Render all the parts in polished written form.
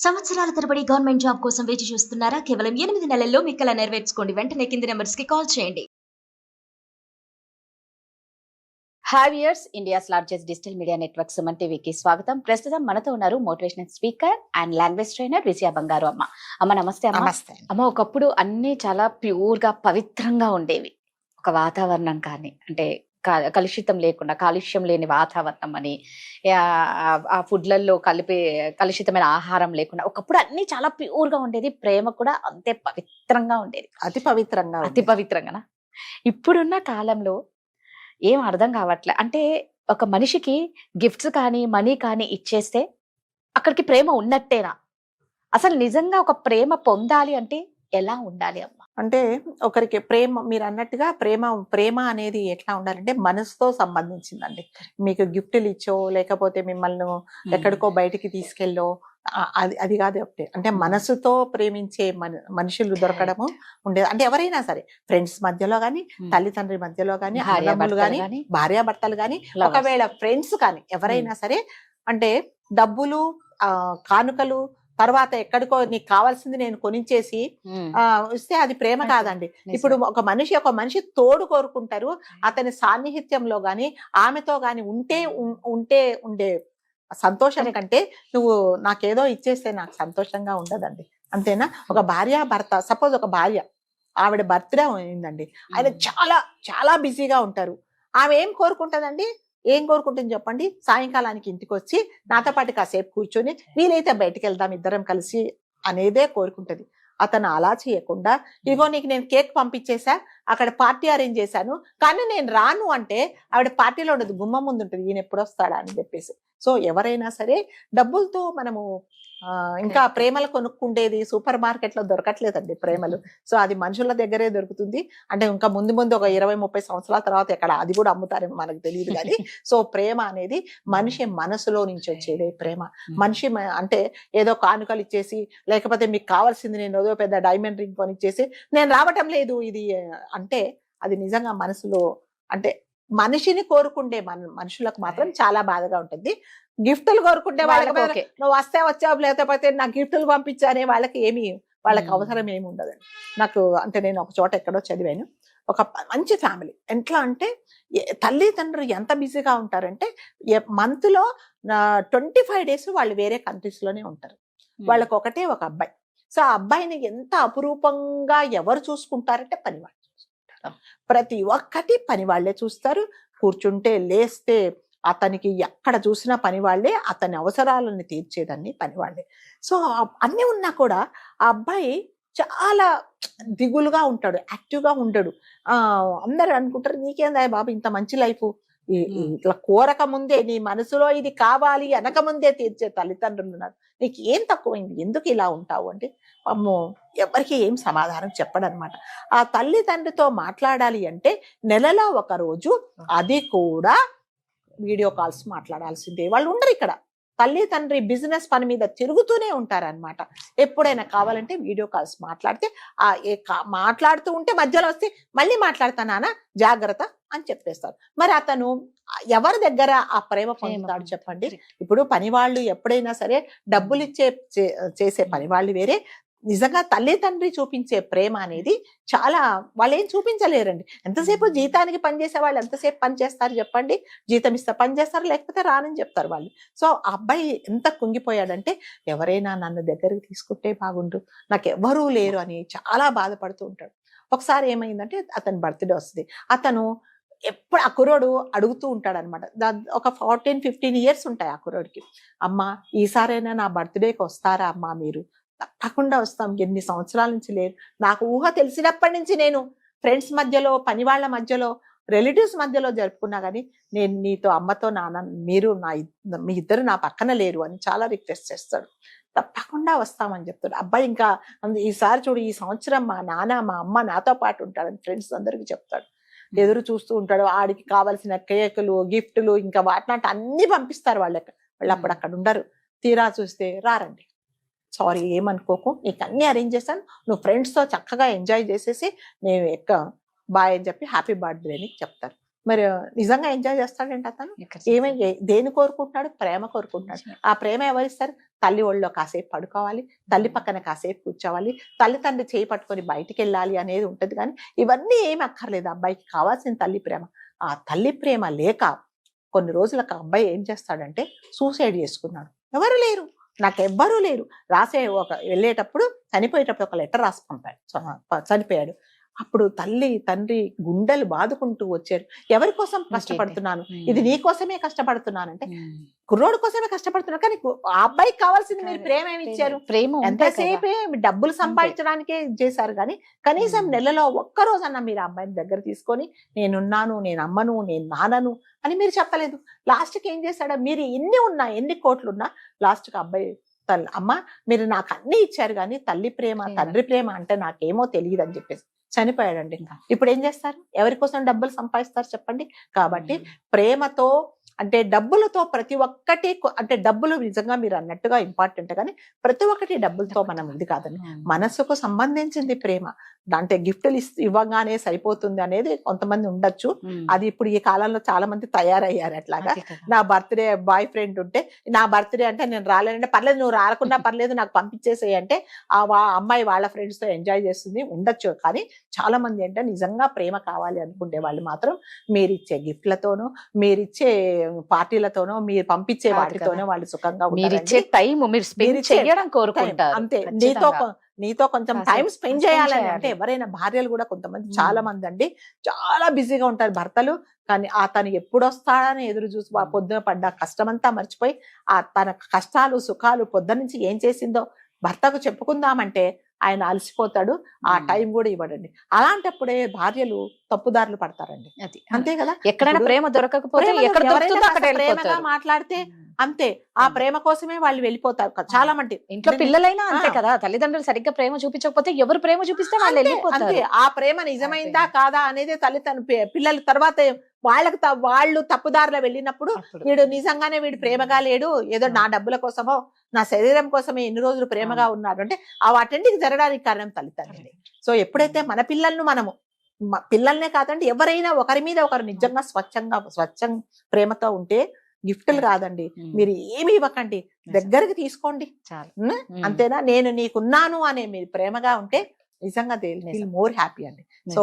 సంవత్సరాల తరబడి government job కోసం వేచి చూస్తున్నారా? కేవలం 8 నెలల్లో మీ కల నెరవేర్చుకోండి. వెంటనే కింది నంబర్స్‌కి కాల్ చేయండి. Hi viewers, India's largest digital media network Suman టీవీకి స్వాగతం. ప్రస్తుతం మనతో ఉన్నారు motivational speaker and language trainer Vijaya Bangaru Amma. అమ్మ నమస్తే అమ్మ. నమస్తే. అమ్మ, ఒకప్పుడు అన్ని చాలా ప్యూర్ గా పవిత్రంగా ఉండేవి. ఒక వాతావరణం కానీ అంటే కలుషితం లేకుండా, కాలుష్యం లేని వాతావరణం అని, ఆ ఫుడ్లలో కలుషితమైన ఆహారం లేకుండా ఒకప్పుడు అన్ని చాలా ప్యూర్ గా ఉండేది. ప్రేమ కూడా అంతే పవిత్రంగా ఉండేది. అతి పవిత్రంగా అతి పవిత్రంగానా? ఇప్పుడున్న కాలంలో ఏం అర్థం కావట్లే. అంటే ఒక మనిషికి గిఫ్ట్స్ కానీ మనీ కానీ ఇచ్చేస్తే అక్కడికి ప్రేమ ఉన్నట్టేనా? అసలు నిజంగా ఒక ప్రేమ పొందాలి అంటే ఎలా ఉండాలి అమ్మ? అంటే ఒకరికి ప్రేమ, మీరు అన్నట్టుగా ప్రేమ అనేది ఎట్లా ఉండాలంటే మనసుతో సంబంధించిందండి. మీకు గిఫ్ట్లు ఇచ్చో లేకపోతే మిమ్మల్ని ఎక్కడికో బయటికి తీసుకెళ్ళో అది కాదు. ఒకటే అంటే మనసుతో ప్రేమించే మనుషులు దొరకడము ఉండేది. అంటే ఎవరైనా సరే, ఫ్రెండ్స్ మధ్యలో గాని, తల్లిదండ్రి మధ్యలో గాని, అన్నదమ్ములు గాని, భార్యాభర్తలు గాని, ఒకవేళ ఫ్రెండ్స్ కానీ ఎవరైనా సరే, అంటే డబ్బులు, కానుకలు, తర్వాత ఎక్కడికో నీకు కావాల్సింది నేను కొనిచ్చేసి ఇస్తే అది ప్రేమ కాదండి. ఇప్పుడు ఒక మనిషి తోడు కోరుకుంటారు. అతని సాన్నిహిత్యంలో గాని, ఆమెతో గాని ఉండే సంతోషం కంటే నువ్వు నాకేదో ఇచ్చేస్తే నాకు సంతోషంగా ఉండదండి. అంతేనా? ఒక భార్య భర్త, సపోజ్ ఒక భార్య, ఆవిడ బర్త్డే అయిందండి, ఆయన చాలా చాలా బిజీగా ఉంటారు. ఆమె ఏం కోరుకుంటుందండి? ఏం కోరుకుంటుంది చెప్పండి? సాయంకాలానికి ఇంటికి వచ్చి నాతో పాటు కాసేపు కూర్చొని వీలైతే బయటకు వెళ్దాం ఇద్దరం కలిసి అనేదే కోరుకుంటది. అతను అలా చేయకుండా, ఇగో నీకు నేను కేక్ పంపించేసా, అక్కడ పార్టీ అరేంజ్ చేశాను, కానీ నేను రాను అంటే ఆవిడ పార్టీలో ఉండదు, గుమ్మం ముందు ఉంటుంది, ఈయన ఎప్పుడు వస్తాడా అని చెప్పేసి. సో ఎవరైనా సరే డబ్బులతో మనము ఇంకా ప్రేమలు కొనుక్కుండేది సూపర్ మార్కెట్ లో దొరకట్లేదండి ప్రేమలు. సో అది మనుషుల దగ్గరే దొరుకుతుంది. అంటే ఇంకా ముందు ఒక 20-30 సంవత్సరాల తర్వాత ఎక్కడ అది కూడా అమ్ముతారేమో మనకు తెలియదు కానీ. సో ప్రేమ అనేది మనిషి మనసులో నుంచి వచ్చేదే ప్రేమ. మనిషి అంటే ఏదో కానుకలు ఇచ్చేసి, లేకపోతే మీకు కావాల్సింది నేను ఏదో పెద్ద డైమండ్ రింగ్ కొనిచ్చేసి నేను రావటం లేదు ఇది అంటే అది నిజంగా మనసులో, అంటే మనిషిని కోరుకుండే మనుషులకు మాత్రం చాలా బాధగా ఉంటుంది. గిఫ్టులు కోరుకుంటే వాళ్ళకి నువ్వు వస్తే వచ్చావు, లేకపోతే నాకు గిఫ్టులు పంపించానే వాళ్ళకి అవసరం ఏమి ఉండదండి. నాకు అంటే నేను ఒక చోట ఎక్కడో చదివాను, ఒక మంచి ఫ్యామిలీ ఎట్లా అంటే తల్లిదండ్రులు ఎంత బిజీగా ఉంటారంటే మంత్ లో 25 days వాళ్ళు వేరే కంట్రీస్ లోనే ఉంటారు. వాళ్ళకి ఒకటే ఒక అబ్బాయి. సో ఆ అబ్బాయిని ఎంత అపురూపంగా ఎవరు చూసుకుంటారంటే పనివాళ్ళు చూసుకుంటారు. ప్రతి ఒక్కటి పని వాళ్ళే చూస్తారు. కూర్చుంటే లేస్తే అతనికి ఎక్కడ చూసినా పని వాళ్ళే, అతని అవసరాలను తీర్చేదాన్ని పని వాళ్ళే. సో అన్ని ఉన్నా కూడా ఆ అబ్బాయి చాలా దిగులుగా ఉంటాడు, యాక్టివ్గా ఉండడు. అందరు అనుకుంటారు నీకేందా బాబు ఇంత మంచి లైఫ్, ఇట్లా కోరక ముందే నీ మనసులో ఇది కావాలి అనక ముందే తీర్చే తల్లిదండ్రులు ఉన్నారు, నీకు ఏం తక్కువైంది, ఎందుకు ఇలా ఉంటావు అంటే అమ్మో ఎవరికి ఏం సమాధానం చెప్పడనమాట. ఆ తల్లిదండ్రితో మాట్లాడాలి అంటే నెలలో ఒక రోజు, అది కూడా వీడియో కాల్స్ మాట్లాడాల్సిందే. వాళ్ళు ఉండరు ఇక్కడ, తల్లి తండ్రి బిజినెస్ పని మీద తిరుగుతూనే ఉంటారనమాట. ఎప్పుడైనా కావాలంటే వీడియో కాల్స్ మాట్లాడితే మాట్లాడుతూ ఉంటే మధ్యలో వస్తే మళ్ళీ మాట్లాడతానా జాగ్రత్త అని చెప్పేస్తారు. మరి అతను ఎవరి దగ్గర ఆ ప్రేమ పొందుతాడు చెప్పండి? ఇప్పుడు పనివాళ్ళు ఎప్పుడైనా సరే డబ్బులు చేసే పనివాళ్ళు వేరే, నిజంగా తల్లి తండ్రి చూపించే ప్రేమ అనేది చాలా, వాళ్ళు ఏం చూపించలేరండి. ఎంతసేపు జీతానికి పనిచేసే వాళ్ళు ఎంతసేపు పని చేస్తారు చెప్పండి? జీతం ఇస్తే పని చేస్తారు, లేకపోతే రానని చెప్తారు వాళ్ళు. సో ఆ అబ్బాయి ఎంత కుంగిపోయాడంటే ఎవరైనా నన్ను దగ్గరికి తీసుకుంటే బాగుండు, నాకు ఎవరూ లేరు అని చాలా బాధపడుతూ ఉంటాడు. ఒకసారి ఏమైందంటే అతని బర్త్డే వస్తుంది. అతను ఎప్పుడు ఆ కుర్రోడు అడుగుతూ ఉంటాడు అనమాట. ఒక 14-15 years ఉంటాయి ఆ కుర్రోడికి. అమ్మ ఈసారైనా నా బర్త్డేకి వస్తారా అమ్మా మీరు? తప్పకుండా వస్తాం, ఎన్ని సంవత్సరాల నుంచి లేరు, నాకు ఊహ తెలిసినప్పటి నుంచి నేను ఫ్రెండ్స్ మధ్యలో, పని వాళ్ళ మధ్యలో, రిలేటివ్స్ మధ్యలో జరుపుకున్నా కానీ నేను నీతో అమ్మతో నాన్న మీ ఇద్దరు నా పక్కన లేరు అని చాలా రిక్వెస్ట్ చేస్తాడు. తప్పకుండా వస్తామని చెప్తాడు. అబ్బాయి ఇంకా ఈసారి చూడు, ఈ సంవత్సరం మా నాన్న మా అమ్మ నాతో పాటు ఉంటాడని ఫ్రెండ్స్ అందరికి చెప్తాడు. ఎదురు చూస్తూ ఉంటాడు. ఆడికి కావాల్సిన కేకులు, గిఫ్టులు, ఇంకా వాటినాటి అన్ని పంపిస్తారు వాళ్ళు అప్పుడు అక్కడ ఉండరు. తీరా చూస్తే రారండి. సారీ ఏమనుకోకు, నీకు అన్ని అరేంజ్ చేస్తాను, నువ్వు ఫ్రెండ్స్తో చక్కగా ఎంజాయ్ చేసేసి నేను బాయ్ అని చెప్పి హ్యాపీ బర్త్డే అని చెప్తారు. మరి నిజంగా ఎంజాయ్ చేస్తాడంటే అతను దేని కోరుకుంటున్నాడు? ప్రేమ కోరుకుంటున్నాడు. ఆ ప్రేమ ఎవరిస్తారు? తల్లి ఒళ్ళో కాసేపు పడుకోవాలి, తల్లి పక్కన కాసేపు కూర్చోవాలి, తల్లి తండ్రి చేయి పట్టుకొని బయటికి వెళ్ళాలి అనేది ఉంటది. కానీ ఇవన్నీ ఏమి అక్కర్లేదు. అబ్బాయికి కావాల్సిన తల్లి ప్రేమ. ఆ తల్లి ప్రేమ లేక కొన్ని రోజులకు అబ్బాయి ఏం చేస్తాడంటే సూసైడ్ చేసుకున్నాడు. ఎవరు లేరు, నాకెవ్వరూ లేరు. వెళ్ళేటప్పుడు చనిపోయేటప్పుడు ఒక లెటర్ రాసి పంపాడు, చనిపోయాడు. అప్పుడు తల్లి తండ్రి గుండెలు బాదుకుంటూ వచ్చారు. ఎవరి కోసం కష్టపడుతున్నాను, ఇది నీ కోసమే కష్టపడుతున్నానంటే కుర్రోడు కోసమే కష్టపడుతున్నాను. కానీ ఆ అబ్బాయికి కావాల్సింది మీరు ప్రేమ ఏమి ఇచ్చారు? ప్రేమ ఎంతసేపే డబ్బులు సంపాదించడానికే చేశారు. కానీ కనీసం నెలలో ఒక్కరోజన్నా మీరు ఆ అబ్బాయిని దగ్గర తీసుకొని నేనున్నాను, నేను అమ్మను, నేను నాన్నను అని మీరు చెప్పలేదు. లాస్ట్కి ఏం చేశాడు? మీరు ఎన్ని కోట్లున్నా లాస్ట్కి అబ్బాయి అమ్మ మీరు నాకు అన్ని ఇచ్చారు కానీ తల్లి ప్రేమ తండ్రి ప్రేమ అంటే నాకేమో తెలియదు అని చెప్పేసి చనిపోయాడండి. ఇప్పుడు ఏం చేస్తారు? ఎవరి కోసం డబ్బులు సంపాదిస్తారు చెప్పండి. కాబట్టి ప్రేమతో అంటే డబ్బులతో ప్రతి ఒక్కటి, అంటే డబ్బులు నిజంగా మీరు అన్నట్టుగా ఇంపార్టెంట్, కానీ ప్రతి ఒక్కటి డబ్బులతో మనం ఇది కాదండి. మనసుకు సంబంధించింది ప్రేమ. అంటే గిఫ్ట్లు ఇవ్వగానే సరిపోతుంది అనేది కొంతమంది ఉండొచ్చు. అది ఇప్పుడు ఈ కాలంలో చాలా మంది తయారయ్యారు అట్లాగా. నా బర్త్డే బాయ్ ఫ్రెండ్ ఉంటే నా బర్త్డే అంటే నేను రాలేనంటే పర్లేదు, నువ్వు రాకుండా పర్లేదు నాకు పంపించేసేయి అంటే ఆ అమ్మాయి వాళ్ళ ఫ్రెండ్స్ తో ఎంజాయ్ చేస్తుంది ఉండొచ్చు. కానీ చాలా మంది అంటే నిజంగా ప్రేమ కావాలి అనుకుంటే వాళ్ళు మాత్రం మీరిచ్చే గిఫ్ట్లతోనో, మీరిచ్చే పార్టీలతోనో, మీరు పంపించే వాటితోనో వాళ్ళు సుఖంగా కోరుకుంటారు. అంతే. నీతో కొంచెం టైం స్పెండ్ చేయాలని అంటే ఎవరైనా భార్యలు కూడా కొంతమంది చాలా మంది అండి చాలా బిజీగా ఉంటారు భర్తలు. కానీ తను ఎప్పుడు వస్తాడని ఎదురు చూసి పొద్దున పడ్డ కష్టమంతా మర్చిపోయి తన కష్టాలు సుఖాలు పొద్దు నుంచి ఏం చేసిందో భర్తకు చెప్పుకుందామంటే ఆయన అలసిపోతాడు. ఆ టైం కూడా ఇవ్వడండి. అలాంటప్పుడే భార్యలు తప్పుదారులు పడతారండి. అంతే కదా. ఎక్కడైనా ప్రేమ దొరకకపోతే ప్రేమగా మాట్లాడితే అంతే, ఆ ప్రేమ కోసమే వాళ్ళు వెళ్ళిపోతారు. చాలా మంది ఇంట్లో పిల్లలైనా అంతే కదా. తల్లిదండ్రులు సరిగ్గా ప్రేమ చూపించకపోతే ఎవరు ప్రేమ చూపిస్తే వాళ్ళు వెళ్ళిపోతారు. ఆ ప్రేమ నిజమైందా కాదా అనేది పిల్లల తర్వాత వాళ్ళు తప్పుదారిలో వెళ్ళినప్పుడు వీడు నిజంగానే వీడు ప్రేమగా లేడు, ఏదో నా డబ్బుల కోసమో నా శరీరం కోసమే ఎన్ని రోజులు ప్రేమగా ఉన్నాడు అంటే వాటికి జరగడానికి కారణం తల్లిదండ్రులే. సో ఎప్పుడైతే మన పిల్లల్నే కాదండి ఎవరైనా ఒకరి మీద ఒకరు నిజంగా స్వచ్ఛంగా ప్రేమతో ఉంటే గిఫ్టులు కాదండి, మీరు ఏమి ఇవ్వకండి, దగ్గరికి తీసుకోండి అంతేనా. నేను నీకున్నాను అనే మీరు ప్రేమగా ఉంటే నిజంగా దే ఫీల్ మోర్ హ్యాపీ అండి. సో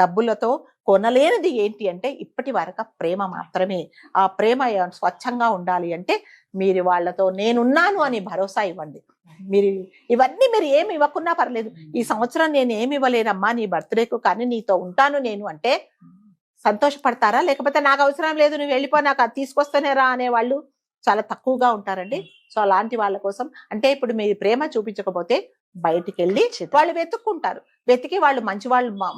డబ్బులతో కొనలేనిది ఏంటి అంటే ఇప్పటి వరకు ప్రేమ మాత్రమే. ఆ ప్రేమ స్వచ్ఛంగా ఉండాలి అంటే మీరు వాళ్ళతో నేనున్నాను అని భరోసా ఇవ్వండి. మీరు ఇవన్నీ మీరు ఏమి ఇవ్వకున్నా పర్లేదు, ఈ సంవత్సరం నేను ఏమి ఇవ్వలేనమ్మా నీ బర్త్డేకు, కానీ నీతో ఉంటాను నేను అంటే సంతోషపడతారా? లేకపోతే నాకు అవసరం లేదు నువ్వు వెళ్ళిపో నాకు అది తీసుకొస్తేనే రా అనే వాళ్ళు చాలా తక్కువగా ఉంటారండి. సో అలాంటి వాళ్ళ కోసం అంటే ఇప్పుడు మీరు ప్రేమ చూపించకపోతే బయటికి వెళ్ళి వాళ్ళు వెతుక్కుంటారు. వెతికి వాళ్ళు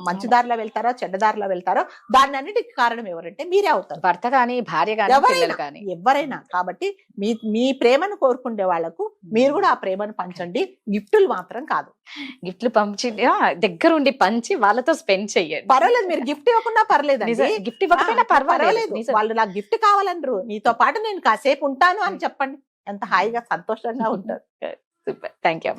మంచి దారిలో వెళ్తారో చెడ్డ దారిలో వెళ్తారో దాని అన్నిటికి కారణం ఎవరంటే మీరే అవుతారు. భర్త కానీ భార్య కానీ ఎవరైనా. కాబట్టి మీ ప్రేమను కోరుకునే వాళ్ళకు మీరు కూడా ఆ ప్రేమను పంచండి. గిఫ్టులు మాత్రం కాదు. గిఫ్ట్లు పంచి దగ్గరుండి పంచి వాళ్ళతో స్పెండ్ చెయ్యండి. పర్వాలేదు, మీరు గిఫ్ట్ ఇవ్వకుండా పర్లేదు, గిఫ్ట్ ఇవ్వకపోయినా పర్వాలేదు. వాళ్ళు నాకు గిఫ్ట్ కావాలనరు, నీతో పాటు నేను కాసేపు ఉంటాను అని చెప్పండి. ఎంత హాయిగా సంతోషంగా ఉంటారు. సూపర్. Thank you.